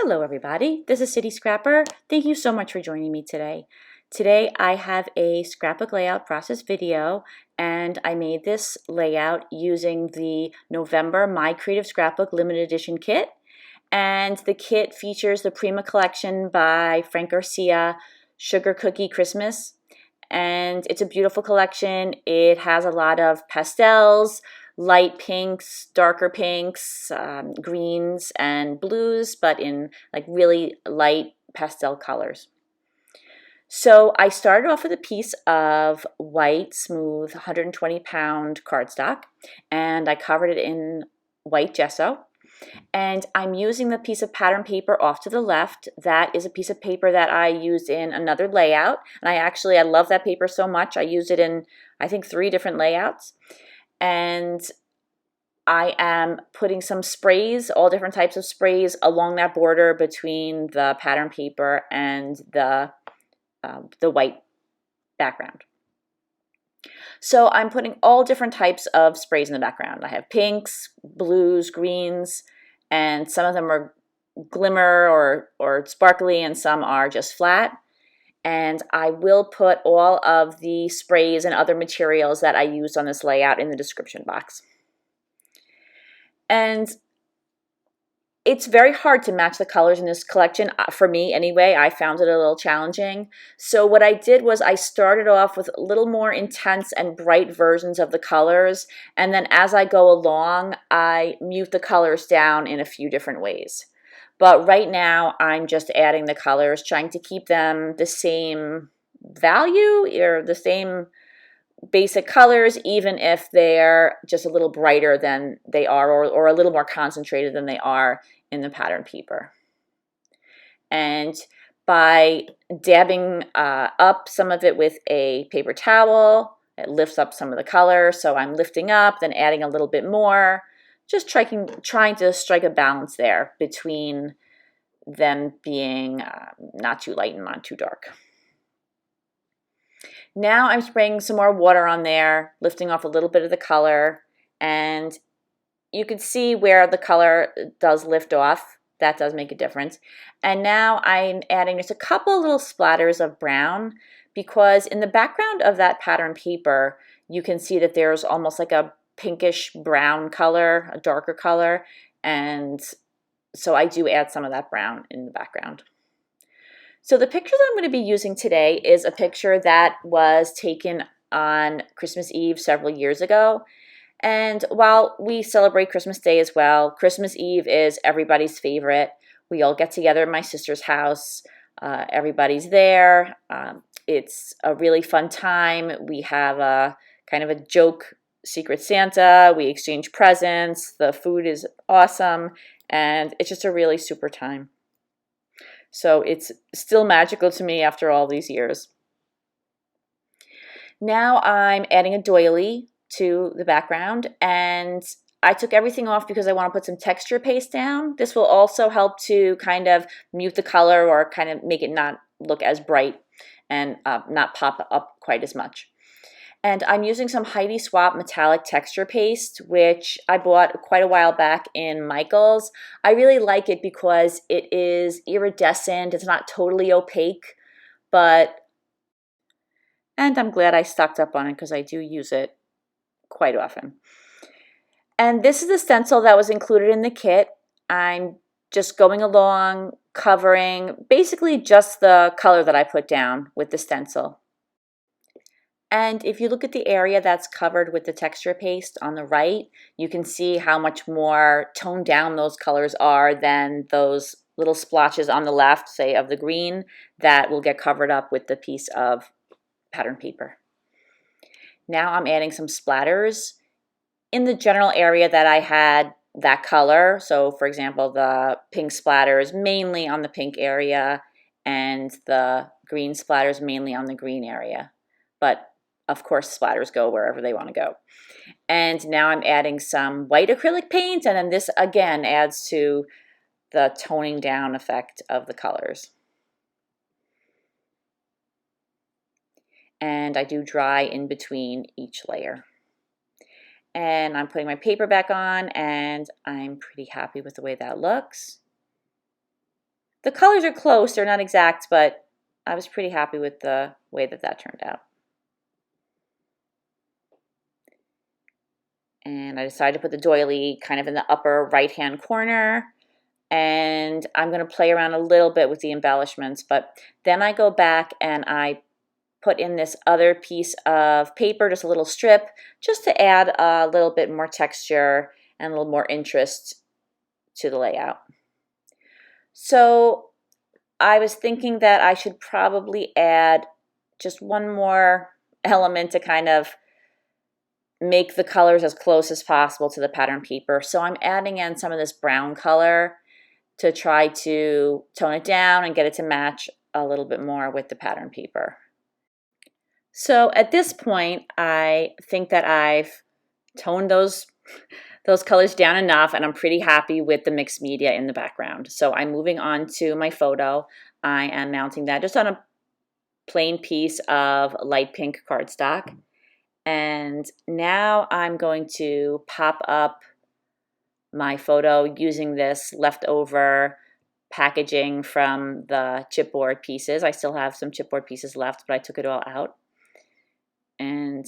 Hello everybody, this is City Scrapper. Thank you so much for joining me today. Today I have a scrapbook layout process video and I made this layout using the November My Creative Scrapbook limited edition kit. And the kit features the Prima collection by Frank Garcia, Sugar Cookie Christmas. And it's a beautiful collection. It has a lot of pastels, light pinks, darker pinks, greens, and blues, but in like really light pastel colors. So I started off with a piece of white, smooth, 120-pound cardstock, and I covered it in white gesso. And I'm using the piece of pattern paper off to the left. That is a piece of paper that I used in another layout. And I love that paper so much. I used it in, I think, 3 different layouts. And I am putting some sprays, all different types of sprays, along that border between the pattern paper and the white background. So I'm putting all different types of sprays in the background. I have pinks, blues, greens, and some of them are glimmer or sparkly, and some are just flat. And I will put all of the sprays and other materials that I used on this layout in the description box. And it's very hard to match the colors in this collection. For me anyway, I found it a little challenging. So what I did was I started off with a little more intense and bright versions of the colors. And then as I go along, I mute the colors down in a few different ways. But right now, I'm just adding the colors, trying to keep them the same value or the same basic colors, even if they're just a little brighter than they are or a little more concentrated than they are in the pattern paper. And by dabbing up some of it with a paper towel, it lifts up some of the color. So I'm lifting up, then adding a little bit more, just trying to strike a balance there between them being not too light and not too dark. Now I'm spraying some more water on there, lifting off a little bit of the color, and you can see where the color does lift off. That does make a difference. And now I'm adding just a couple little splatters of brown, because in the background of that pattern paper, you can see that there's almost like a pinkish brown color, a darker color, and so I do add some of that brown in the background. So the picture that I'm going to be using today is a picture that was taken on Christmas Eve several years ago. And while we celebrate Christmas Day as well, Christmas Eve is everybody's favorite. We all get together at my sister's house. Everybody's there. It's a really fun time. We have a kind of a joke Secret Santa. We exchange presents. The food is awesome. And it's just a really super time. So it's still magical to me after all these years. Now I'm adding a doily to the background, and I took everything off because I want to put some texture paste down. This will also help to kind of mute the color or kind of make it not look as bright and not pop up quite as much. And I'm using some Heidi Swapp metallic texture paste, which I bought quite a while back in Michael's. I really like it because it is iridescent. It's not totally opaque, and I'm glad I stocked up on it because I do use it quite often. And this is the stencil that was included in the kit. I'm just going along, covering basically just the color that I put down with the stencil. And if you look at the area that's covered with the texture paste on the right, you can see how much more toned down those colors are than those little splotches on the left, say of the green, that will get covered up with the piece of pattern paper. Now I'm adding some splatters in the general area that I had that color. So for example, the pink splatters mainly on the pink area and the green splatters mainly on the green area. But of course, splatters go wherever they want to go. And now I'm adding some white acrylic paint, and then this again adds to the toning down effect of the colors. And I do dry in between each layer. And I'm putting my paper back on, and I'm pretty happy with the way that looks. The colors are close, they're not exact, but I was pretty happy with the way that that turned out. And I decided to put the doily kind of in the upper right-hand corner. And I'm going to play around a little bit with the embellishments, but then I go back and I put in this other piece of paper, just a little strip, just to add a little bit more texture and a little more interest to the layout. So I was thinking that I should probably add just one more element to kind of make the colors as close as possible to the pattern paper. So I'm adding in some of this brown color to try to tone it down and get it to match a little bit more with the pattern paper. So at this point, I think that I've toned those colors down enough, and I'm pretty happy with the mixed media in the background. So I'm moving on to my photo. I am mounting that just on a plain piece of light pink cardstock. And now I'm going to pop up my photo using this leftover packaging from the chipboard pieces. I still have some chipboard pieces left, but I took it all out. And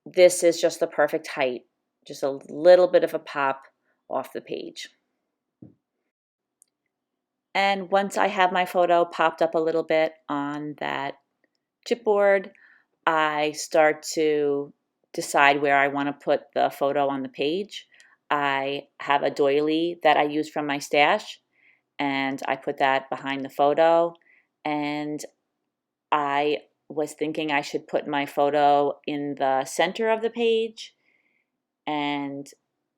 this is just the perfect height, just a little bit of a pop off the page. And once I have my photo popped up a little bit on that chipboard, I start to decide where I want to put the photo on the page. I have a doily that I use from my stash, and I put that behind the photo. And I was thinking I should put my photo in the center of the page, and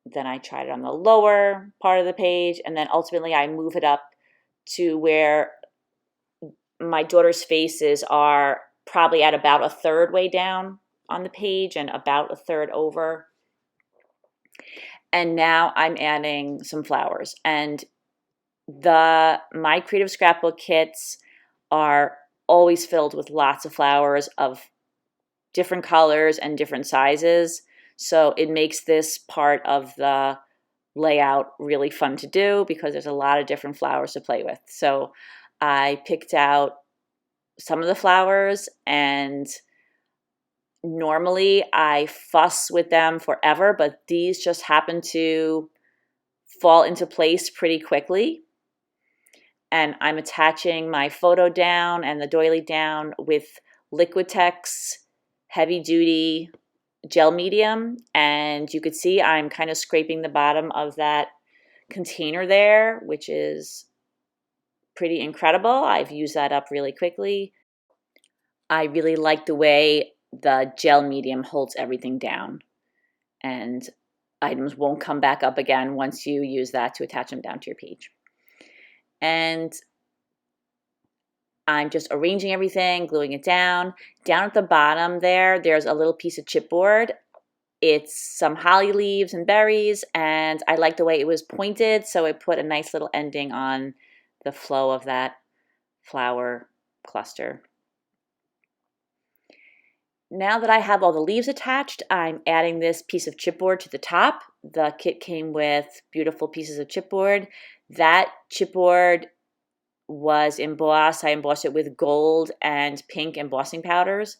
then I tried it on the lower part of the page, and then ultimately I move it up to where my daughter's faces are probably at about a third way down on the page and about a third over. And now I'm adding some flowers. And my Creative Scrapbook kits are always filled with lots of flowers of different colors and different sizes. So it makes this part of the layout really fun to do because there's a lot of different flowers to play with. So I picked out some of the flowers, and normally I fuss with them forever, but these just happen to fall into place pretty quickly. And I'm attaching my photo down and the doily down with liquitex heavy duty gel medium, and you could see I'm kind of scraping the bottom of that container there, which is pretty incredible. I've used that up really quickly. I really like the way the gel medium holds everything down, and items won't come back up again once you use that to attach them down to your page. And I'm just arranging everything, gluing it down. Down at the bottom there's a little piece of chipboard. It's some holly leaves and berries, and I like the way it was pointed, so it put a nice little ending on the flow of that flower cluster. Now that I have all the leaves attached, I'm adding this piece of chipboard to the top. The kit came with beautiful pieces of chipboard. That chipboard was embossed. I embossed it with gold and pink embossing powders.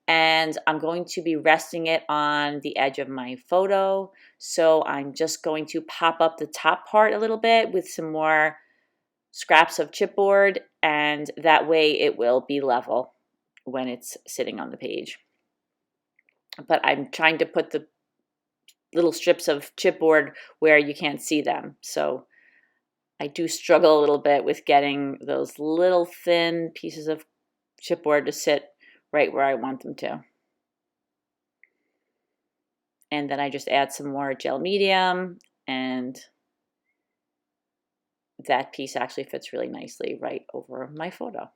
And I'm going to be resting it on the edge of my photo. So I'm just going to pop up the top part a little bit with some more scraps of chipboard, and that way it will be level when it's sitting on the page. But I'm trying to put the little strips of chipboard where you can't see them. So I do struggle a little bit with getting those little thin pieces of chipboard to sit right where I want them to. And then I just add some more gel medium, and that piece actually fits really nicely right over my photo.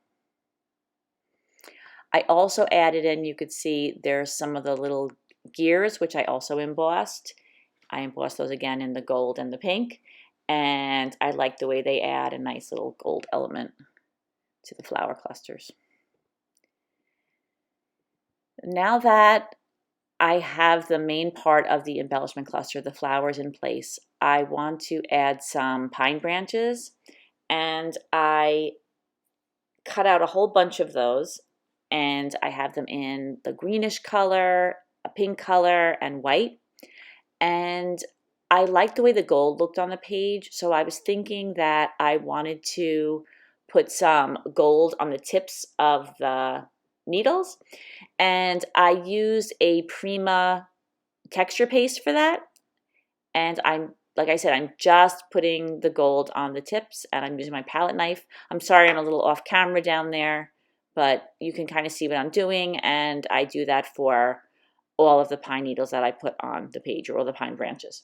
I also added in, you could see there's some of the little gears, which I also embossed. I embossed those again in the gold and the pink, and I like the way they add a nice little gold element to the flower clusters. Now that I have the main part of the embellishment cluster, the flowers in place, I want to add some pine branches, and I cut out a whole bunch of those, and I have them in the greenish color, a pink color, and white. And I liked the way the gold looked on the page, so I was thinking that I wanted to put some gold on the tips of the needles, and I used a Prima texture paste for that. And like I said, I'm just putting the gold on the tips, and I'm using my palette knife. I'm sorry I'm a little off camera down there, but you can kind of see what I'm doing, and I do that for all of the pine needles that I put on the page, or all the pine branches.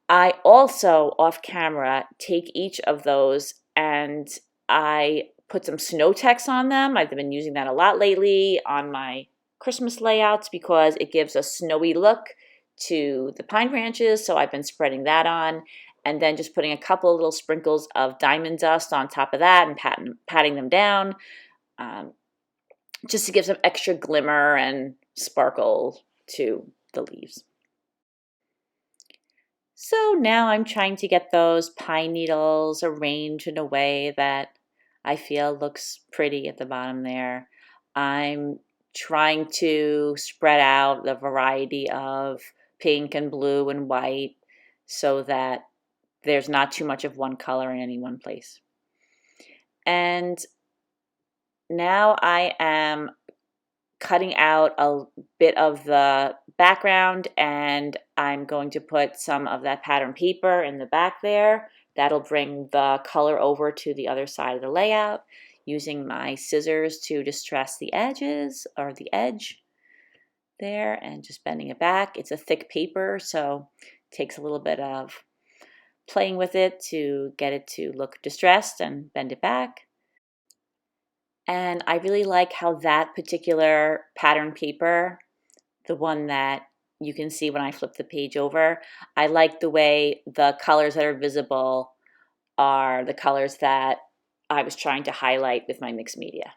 I also, off camera, take each of those and I put some snow text on them. I've been using that a lot lately on my Christmas layouts because it gives a snowy look to the pine branches, so I've been spreading that on, and then just putting a couple of little sprinkles of diamond dust on top of that and patting them down, just to give some extra glimmer and sparkle to the leaves. So now I'm trying to get those pine needles arranged in a way that I feel looks pretty at the bottom there. I'm trying to spread out the variety of pink and blue and white so that there's not too much of one color in any one place. And now I am cutting out a bit of the background, and I'm going to put some of that pattern paper in the back there. That'll bring the color over to the other side of the layout, using my scissors to distress the edges, or the edge there, and just bending it back. It's a thick paper, so it takes a little bit of playing with it to get it to look distressed and bend it back. And I really like how that particular pattern paper, the one that you can see when I flip the page over, I like the way the colors that are visible are the colors that I was trying to highlight with my mixed media.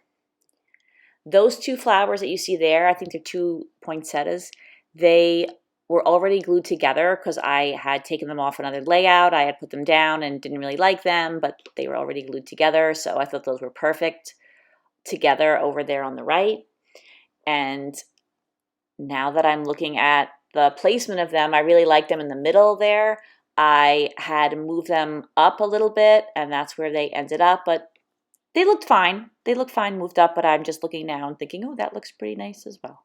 Those two flowers that you see there, I think they're 2 poinsettias, they were already glued together because I had taken them off another layout. I had put them down and didn't really like them, but they were already glued together, so I thought those were perfect together over there on the right. And now that I'm looking at the placement of them, I really like them in the middle there. I had moved them up a little bit, and that's where they ended up, but they looked fine. They look fine moved up, but I'm just looking now and thinking, oh, that looks pretty nice as well.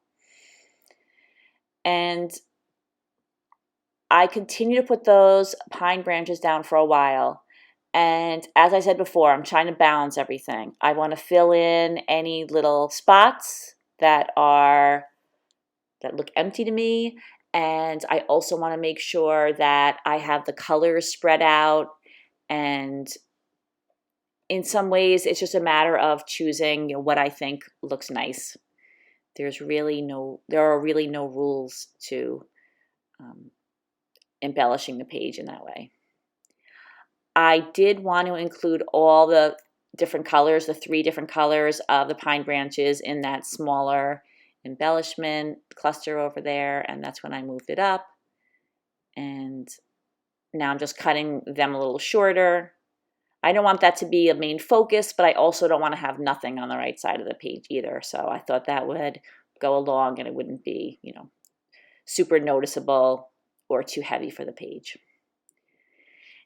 And I continue to put those pine branches down for a while. And as I said before, I'm trying to balance everything. I want to fill in any little spots that look empty to me. And I also want to make sure that I have the colors spread out. And in some ways, it's just a matter of choosing, what I think looks nice. There are really no rules to embellishing the page in that way. I did want to include all the different colors, the 3 different colors of the pine branches in that smaller embellishment cluster over there, and that's when I moved it up. And now I'm just cutting them a little shorter. I don't want that to be a main focus, but I also don't want to have nothing on the right side of the page either. So I thought that would go along and it wouldn't be, super noticeable or too heavy for the page.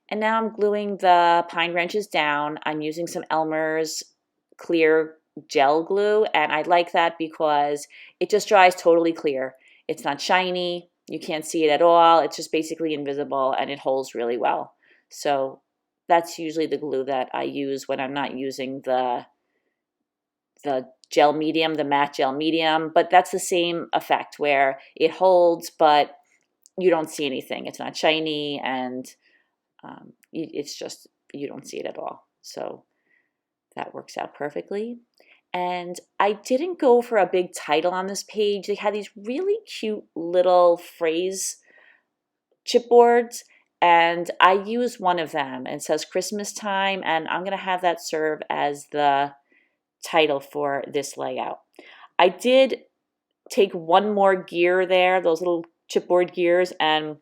And now I'm gluing the pine branches down. I'm using some Elmer's clear gel glue, and I like that because it just dries totally clear. It's not shiny, you can't see it at all, it's just basically invisible, and it holds really well. So that's usually the glue that I use when I'm not using the gel medium, the matte gel medium, but that's the same effect where it holds, but you don't see anything. It's not shiny, and it's just, you don't see it at all. So that works out perfectly. And I didn't go for a big title on this page. They had these really cute little phrase chipboards, and I used one of them. It says Christmas time, and I'm going to have that serve as the title for this layout. I did take one more gear there, those little chipboard gears, and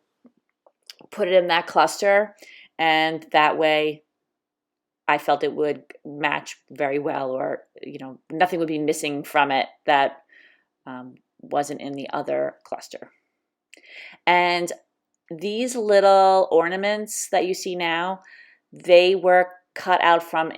put it in that cluster, and that way I felt it would match very well, or nothing would be missing from it that wasn't in the other cluster. And these little ornaments that you see now, they were cut out from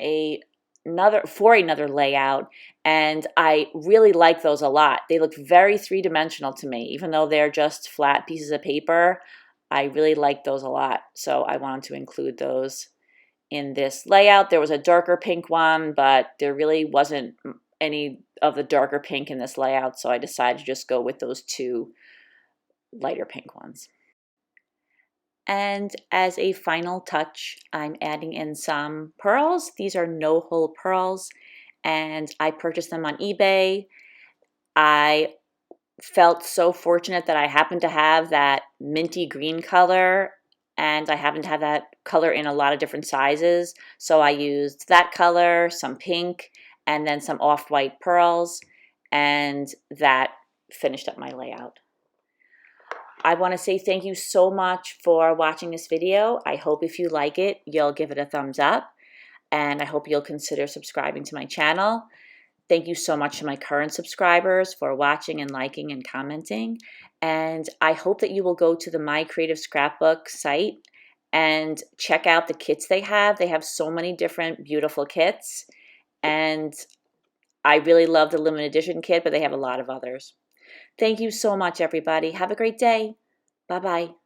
another layout, and I really like those a lot. They look very three-dimensional to me, even though they're just flat pieces of paper. I really like those a lot, so I wanted to include those in this layout. There was a darker pink one, but there really wasn't any of the darker pink in this layout, so I decided to just go with those two lighter pink ones. And as a final touch, I'm adding in some pearls. These are no-hole pearls, and I purchased them on eBay. I felt so fortunate that I happened to have that minty green color, and I happen to have that color in a lot of different sizes. So I used that color, some pink, and then some off-white pearls, and that finished up my layout. I want to say thank you so much for watching this video. I hope if you like it, you'll give it a thumbs up, and I hope you'll consider subscribing to my channel. Thank you so much to my current subscribers for watching and liking and commenting, and I hope that you will go to the My Creative Scrapbook site and check out the kits they have. They have so many different beautiful kits, and I really love the limited edition kit, but they have a lot of others. Thank you so much, everybody. Have a great day. Bye-bye.